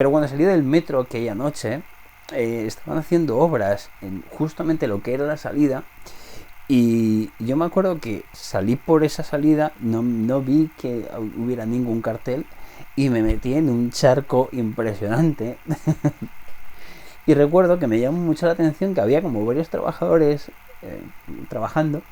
Pero cuando salí del metro aquella noche, estaban haciendo obras en justamente lo que era la salida. Y yo me acuerdo que salí por esa salida, no vi que hubiera ningún cartel y me metí en un charco impresionante. Y recuerdo que me llamó mucho la atención que había como varios trabajadores trabajando,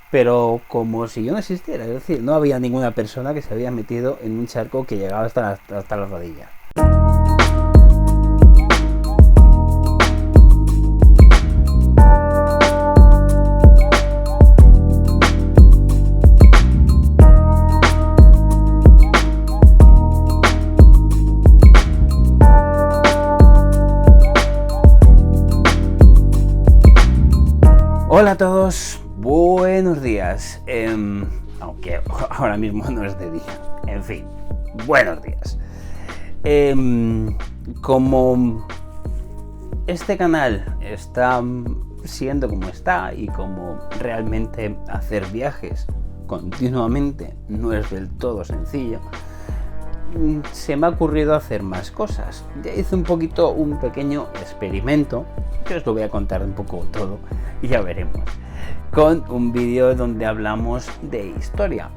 pero como si yo no existiera, es decir, no había ninguna persona que se había metido en un charco que llegaba hasta las rodillas. Hola a todos, buenos días, aunque ahora mismo no es de día, en fin, buenos días. Como este canal está siendo como está y como realmente hacer viajes continuamente no es del todo sencillo, se me ha ocurrido hacer más cosas. Ya hice un pequeño experimento, que os lo voy a contar un poco todo y ya veremos, con un vídeo donde hablamos de historia,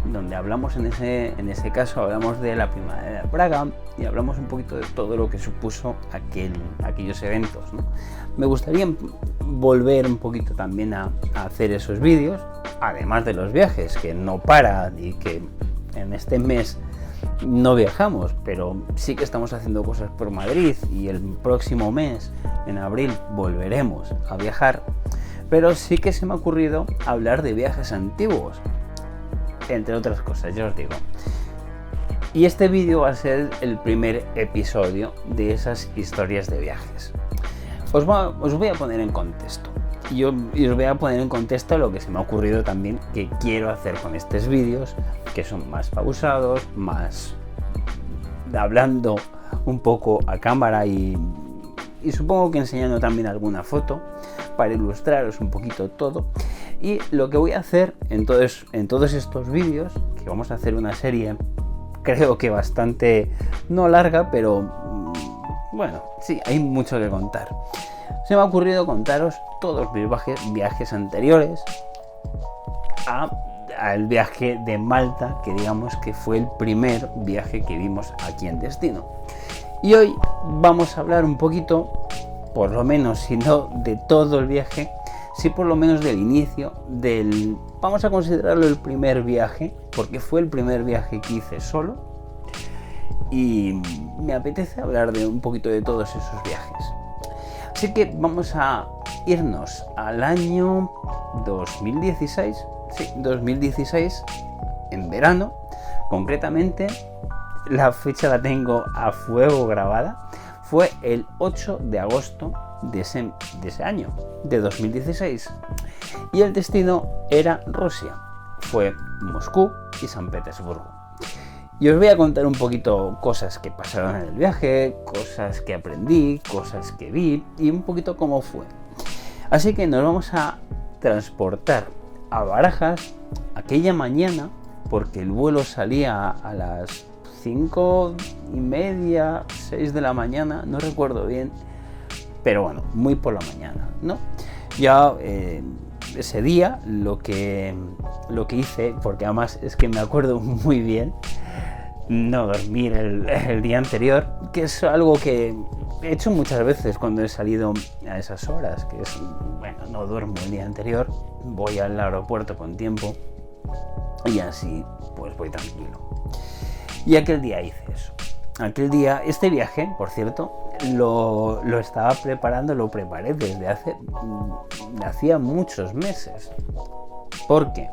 donde hablamos en ese caso hablamos de la Primavera de Praga y hablamos un poquito de todo lo que supuso aquellos eventos, ¿no? Me gustaría volver un poquito también a hacer esos vídeos, además de los viajes, que no paran y que en este mes no viajamos, pero sí que estamos haciendo cosas por Madrid y el próximo mes, en abril, volveremos a viajar. Pero sí que se me ha ocurrido hablar de viajes antiguos, entre otras cosas, ya os digo. Y este vídeo va a ser el primer episodio de esas historias de viajes. Os voy a poner en contexto. Y os voy a poner en contexto lo que se me ha ocurrido también que quiero hacer con estos vídeos, que son más pausados, más hablando un poco a cámara y supongo que enseñando también alguna foto para ilustraros un poquito todo. Y lo que voy a hacer en todos estos vídeos, que vamos a hacer una serie, creo que bastante, no larga, pero bueno, sí, hay mucho que contar. Se me ha ocurrido contaros todos mis viajes anteriores al viaje de Malta, que digamos que fue el primer viaje que vimos aquí en Destino. Y hoy vamos a hablar un poquito, por lo menos, si no de todo el viaje, sí por lo menos del inicio, vamos a considerarlo el primer viaje, porque fue el primer viaje que hice solo. Y me apetece hablar de un poquito de todos esos viajes. Así que vamos a irnos al año 2016, sí, 2016, en verano. Concretamente, la fecha la tengo a fuego grabada. Fue el 8 de agosto de ese año, de 2016. Y el destino era Rusia. Fue Moscú y San Petersburgo. Y os voy a contar un poquito cosas que pasaron en el viaje, cosas que aprendí, cosas que vi y un poquito cómo fue. Así que nos vamos a transportar a Barajas aquella mañana, porque el vuelo salía a las 5:30, 6 de la mañana, no recuerdo bien, pero bueno, muy por la mañana, ¿no? Ya ese día lo que hice, porque además es que me acuerdo muy bien, no dormir el día anterior, que es algo que he hecho muchas veces cuando he salido a esas horas, que es, bueno, no duermo el día anterior, voy al aeropuerto con tiempo y así pues voy tranquilo. Y aquel día hice eso. Aquel día, este viaje, por cierto, lo estaba preparando, lo preparé desde hacía muchos meses. Porque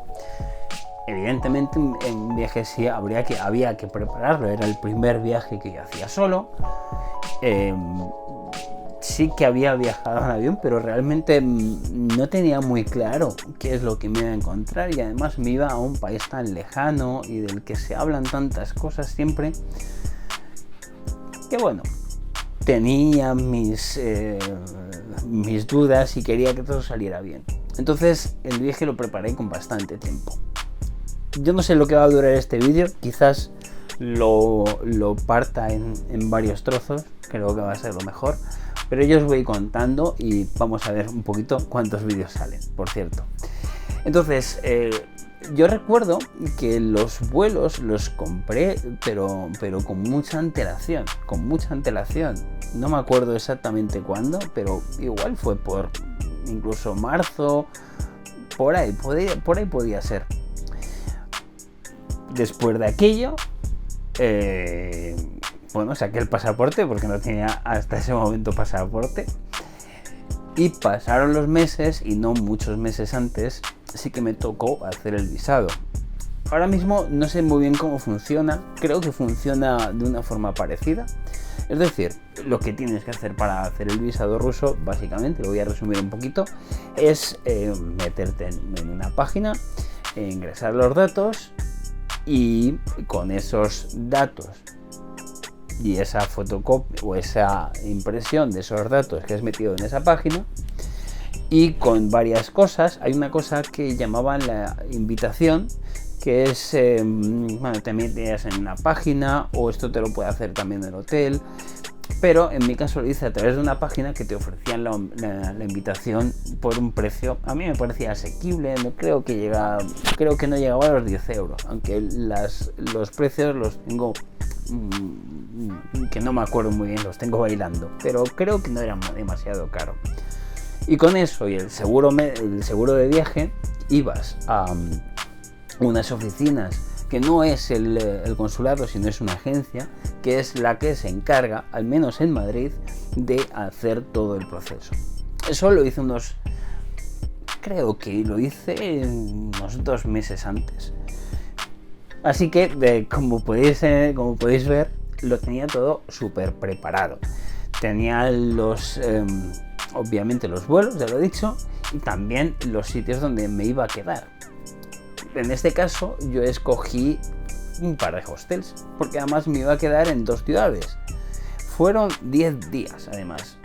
evidentemente en un viaje sí había que prepararlo, era el primer viaje que yo hacía solo. Sí que había viajado en avión, pero realmente no tenía muy claro qué es lo que me iba a encontrar, y además me iba a un país tan lejano y del que se hablan tantas cosas siempre, que bueno, tenía mis dudas y quería que todo saliera bien. Entonces el viaje lo preparé con bastante tiempo. Yo no sé lo que va a durar este vídeo, quizás lo parta en varios trozos, creo que va a ser lo mejor. Pero yo os voy contando y vamos a ver un poquito cuántos vídeos salen, por cierto. Entonces, yo recuerdo que los vuelos los compré, pero con mucha antelación, No me acuerdo exactamente cuándo, pero igual fue por incluso marzo, por ahí podía ser. Después de aquello, saqué el pasaporte porque no tenía hasta ese momento pasaporte. Y pasaron los meses y no muchos meses antes sí que me tocó hacer el visado. Ahora mismo no sé muy bien cómo funciona, creo que funciona de una forma parecida. Es decir, lo que tienes que hacer para hacer el visado ruso, básicamente, lo voy a resumir un poquito, es meterte en una página, ingresar los datos y con esos datos y esa fotocopia o esa impresión de esos datos que has metido en esa página y con varias cosas, hay una cosa que llamaban la invitación, que es, te metes en una página, o esto te lo puede hacer también el hotel, pero en mi caso lo hice a través de una página que te ofrecían la invitación por un precio, a mí me parecía asequible, creo que no llegaba a los 10 euros, aunque los precios los tengo, que no me acuerdo muy bien, los tengo bailando, pero creo que no era demasiado caro. Y con eso y el seguro de viaje, ibas a unas oficinas que no es el consulado, sino es una agencia, que es la que se encarga, al menos en Madrid, de hacer todo el proceso. Eso lo hice creo que lo hice unos 2 meses antes. Así que, como podéis ver, lo tenía todo súper preparado. Tenía obviamente los vuelos, ya lo he dicho, y también los sitios donde me iba a quedar. En este caso yo escogí un par de hostels, porque además me iba a quedar en 2 ciudades. Fueron 10 días además.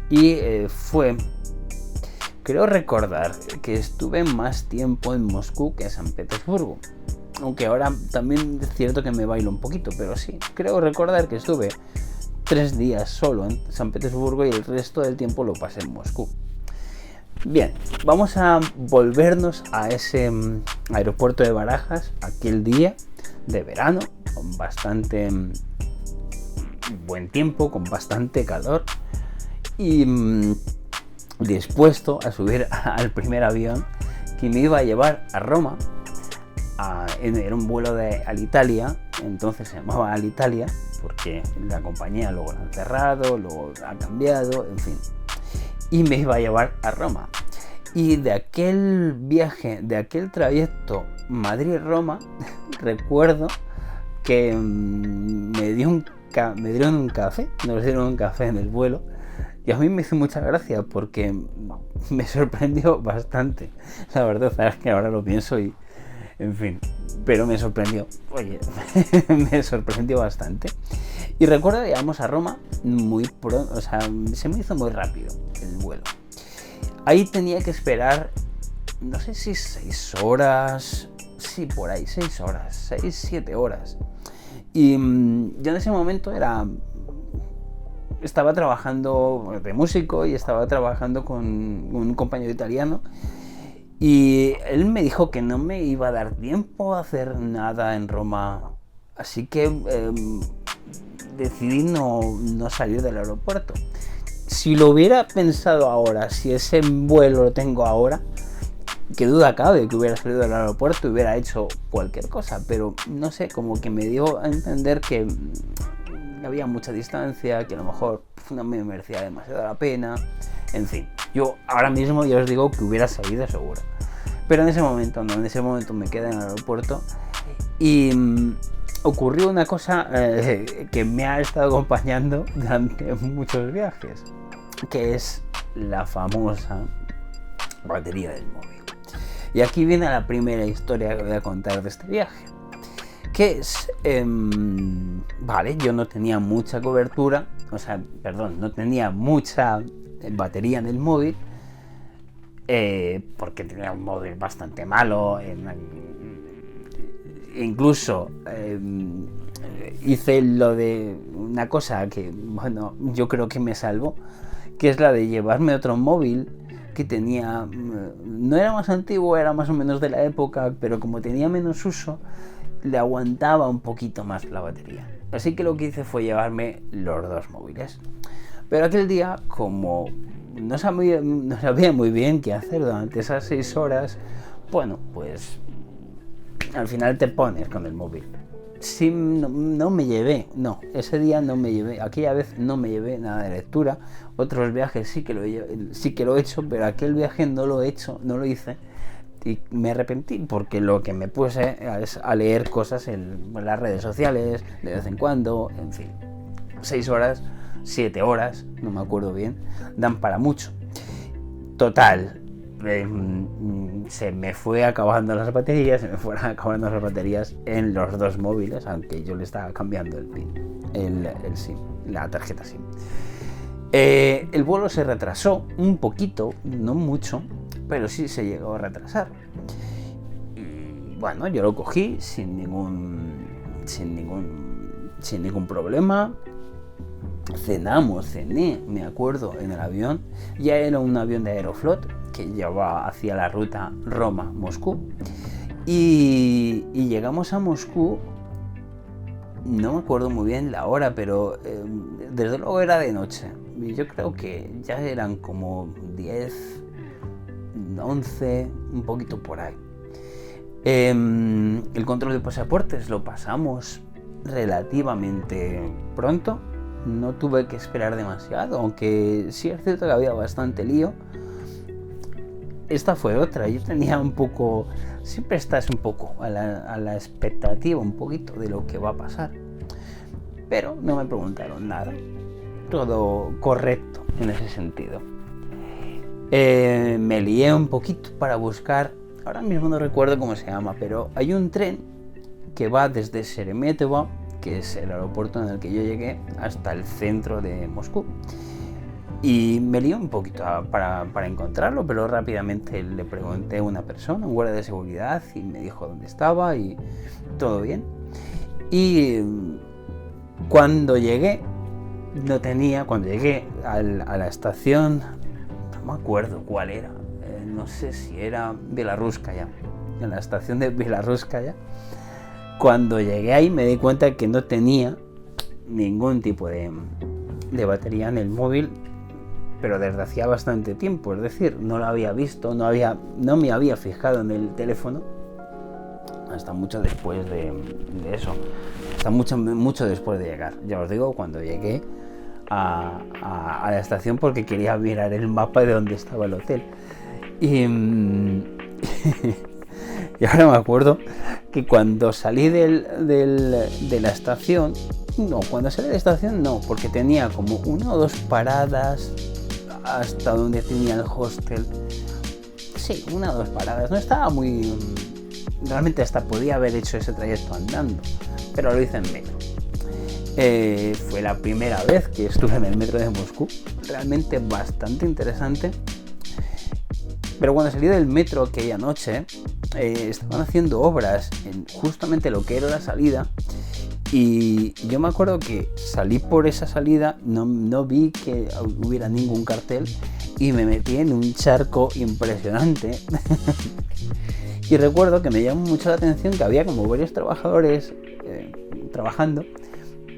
Y creo recordar que estuve más tiempo en Moscú que en San Petersburgo. Aunque ahora también es cierto que me bailo un poquito, pero sí, creo recordar que estuve 3 días solo en San Petersburgo y el resto del tiempo lo pasé en Moscú. Bien, vamos a volvernos a ese aeropuerto de Barajas, aquel día de verano, con bastante buen tiempo, con bastante calor y dispuesto a subir al primer avión que me iba a llevar a Roma. Era un vuelo de Alitalia, entonces se llamaba Alitalia porque la compañía luego la han cerrado, luego ha cambiado, en fin, y me iba a llevar a Roma. Y de aquel viaje, de aquel trayecto Madrid-Roma, recuerdo que nos dieron un café en el vuelo, y a mí me hizo mucha gracia porque me sorprendió bastante. La verdad es que ahora lo pienso y, en fin, pero me sorprendió, me sorprendió bastante. Y recuerdo que llegamos a Roma muy pronto, se me hizo muy rápido el vuelo. Ahí tenía que esperar, no sé si 6 horas, sí, por ahí, 6 horas, 6, 7 horas. Y yo en ese momento estaba trabajando de músico y estaba trabajando con un compañero italiano. Y él me dijo que no me iba a dar tiempo a hacer nada en Roma, así que decidí no salir del aeropuerto. Si lo hubiera pensado ahora, si ese vuelo lo tengo ahora, qué duda cabe que hubiera salido del aeropuerto y hubiera hecho cualquier cosa, pero no sé, como que me dio a entender que había mucha distancia, que a lo mejor no me merecía demasiado la pena, en fin. Yo ahora mismo ya os digo que hubiera salido seguro. Pero en ese momento no, en ese momento me quedé en el aeropuerto y ocurrió una cosa que me ha estado acompañando durante muchos viajes, que es la famosa batería del móvil. Y aquí viene la primera historia que voy a contar de este viaje, que es, yo no tenía mucha cobertura, no tenía mucha batería en el móvil, porque tenía un móvil bastante malo, incluso hice lo de una cosa que, bueno, yo creo que me salvó, que es la de llevarme otro móvil que tenía, no era más antiguo, era más o menos de la época, pero como tenía menos uso, le aguantaba un poquito más la batería. Así que lo que hice fue llevarme los dos móviles. Pero aquel día, como no sabía muy bien qué hacer durante esas 6 horas, bueno, pues al final te pones con el móvil. Sí, no me llevé, ese día no me llevé, aquella vez no me llevé nada de lectura. Otros viajes sí que lo he hecho, pero aquel viaje no lo hice. Y me arrepentí porque lo que me puse es a leer cosas en las redes sociales de vez en cuando, en fin. 6 horas, 7 horas, no me acuerdo bien, dan para mucho. Total, se me fueron acabando las baterías en los dos móviles, aunque yo le estaba cambiando el PIN, el SIM, la tarjeta SIM. El vuelo se retrasó un poquito, no mucho, pero sí se llegó a retrasar. Y bueno, yo lo cogí sin ningún problema. Cené, me acuerdo, en el avión. Ya era un avión de Aeroflot que llevaba hacia la ruta Roma-Moscú. Y llegamos a Moscú, no me acuerdo muy bien la hora, pero desde luego era de noche. Yo creo que ya eran como 10, 11, un poquito por ahí. El control de pasaportes lo pasamos relativamente pronto. No tuve que esperar demasiado, aunque sí es cierto que había bastante lío. Esta fue otra, yo tenía un poco, siempre estás un poco a la expectativa un poquito de lo que va a pasar, pero no me preguntaron nada, todo correcto en ese sentido. Me lié un poquito para buscar, ahora mismo no recuerdo cómo se llama, pero hay un tren que va desde Sheremetyevo, que es el aeropuerto en el que yo llegué, hasta el centro de Moscú. Y me lié un poquito para encontrarlo, pero rápidamente le pregunté a una persona, un guardia de seguridad, y me dijo dónde estaba y todo bien. Y cuando llegué a la estación, no me acuerdo cuál era, no sé si era Bielorruskaya, en la estación de Bielorruskaya. Cuando llegué ahí me di cuenta que no tenía ningún tipo de batería en el móvil, pero desde hacía bastante tiempo, es decir, no lo había visto, no me había fijado en el teléfono hasta mucho después de eso, hasta mucho después de llegar. Ya os digo, cuando llegué a la estación, porque quería mirar el mapa de dónde estaba el hotel. Y ahora me acuerdo que cuando salí de la estación, porque tenía como 1 o 2 paradas hasta donde tenía el hostel. Sí, 1 o 2 paradas, no estaba muy... Realmente hasta podía haber hecho ese trayecto andando, pero lo hice en metro. Fue la primera vez que estuve en el metro de Moscú, realmente bastante interesante. Pero cuando salí del metro aquella noche, estaban haciendo obras en justamente lo que era la salida, y yo me acuerdo que salí por esa salida, no vi que hubiera ningún cartel y me metí en un charco impresionante. Y recuerdo que me llamó mucho la atención que había como varios trabajadores trabajando,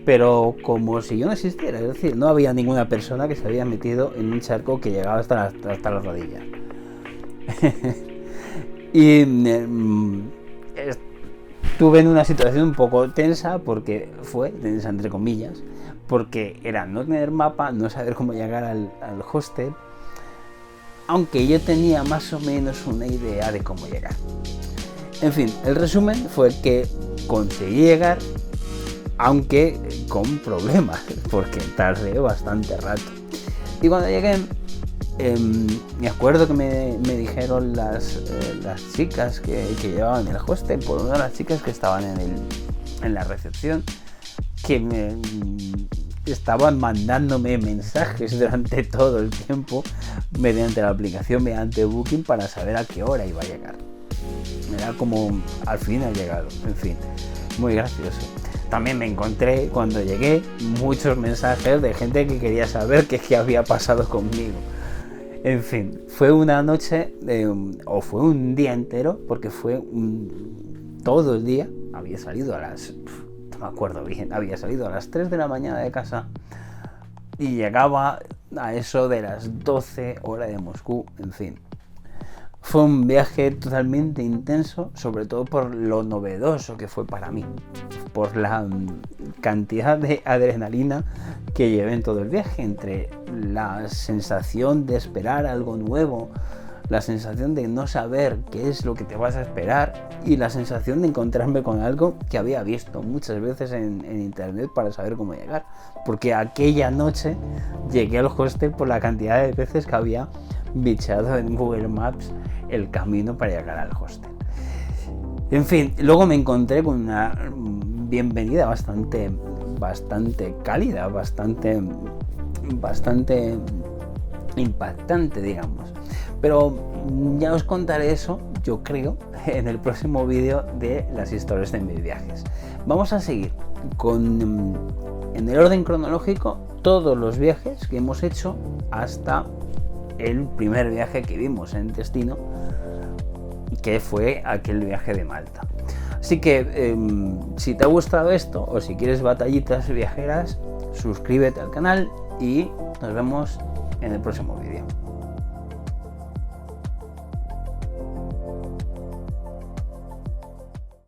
pero como si yo no existiera, es decir, no había ninguna persona que se había metido en un charco que llegaba hasta las rodillas. Y estuve en una situación un poco tensa, tensa entre comillas, porque era no tener mapa, no saber cómo llegar al hostel, aunque yo tenía más o menos una idea de cómo llegar. En fin, el resumen fue que conseguí llegar, aunque con problemas, porque tardé bastante rato. Y cuando llegué, me acuerdo que me dijeron las chicas que llevaban el hostel, por una de las chicas que estaban en la recepción, que estaban mandándome mensajes durante todo el tiempo mediante la aplicación, mediante Booking, para saber a qué hora iba a llegar. Era como, al fin ha llegado, en fin, muy gracioso. también me encontré cuando llegué muchos mensajes de gente que quería saber qué había pasado conmigo. En fin, fue una noche, o fue un día entero, porque fue todo el día. Había salido no me acuerdo bien, había salido a las 3 de la mañana de casa y llegaba a eso de las 12 hora de Moscú, en fin. Fue un viaje totalmente intenso, sobre todo por lo novedoso que fue para mí, por la cantidad de adrenalina que llevé en todo el viaje, entre la sensación de esperar algo nuevo, la sensación de no saber qué es lo que te vas a esperar y la sensación de encontrarme con algo que había visto muchas veces en internet para saber cómo llegar, porque aquella noche llegué al hostel por la cantidad de veces que había bicheado en Google Maps el camino para llegar al hostel. En fin, luego me encontré con una bienvenida bastante cálida, bastante impactante, digamos. Pero ya os contaré eso, yo creo, en el próximo vídeo de las historias de mis viajes. Vamos a seguir en el orden cronológico todos los viajes que hemos hecho hasta el primer viaje que vimos en destino, que fue aquel viaje de Malta. Así que si te ha gustado esto o si quieres batallitas viajeras, suscríbete al canal y nos vemos en el próximo vídeo.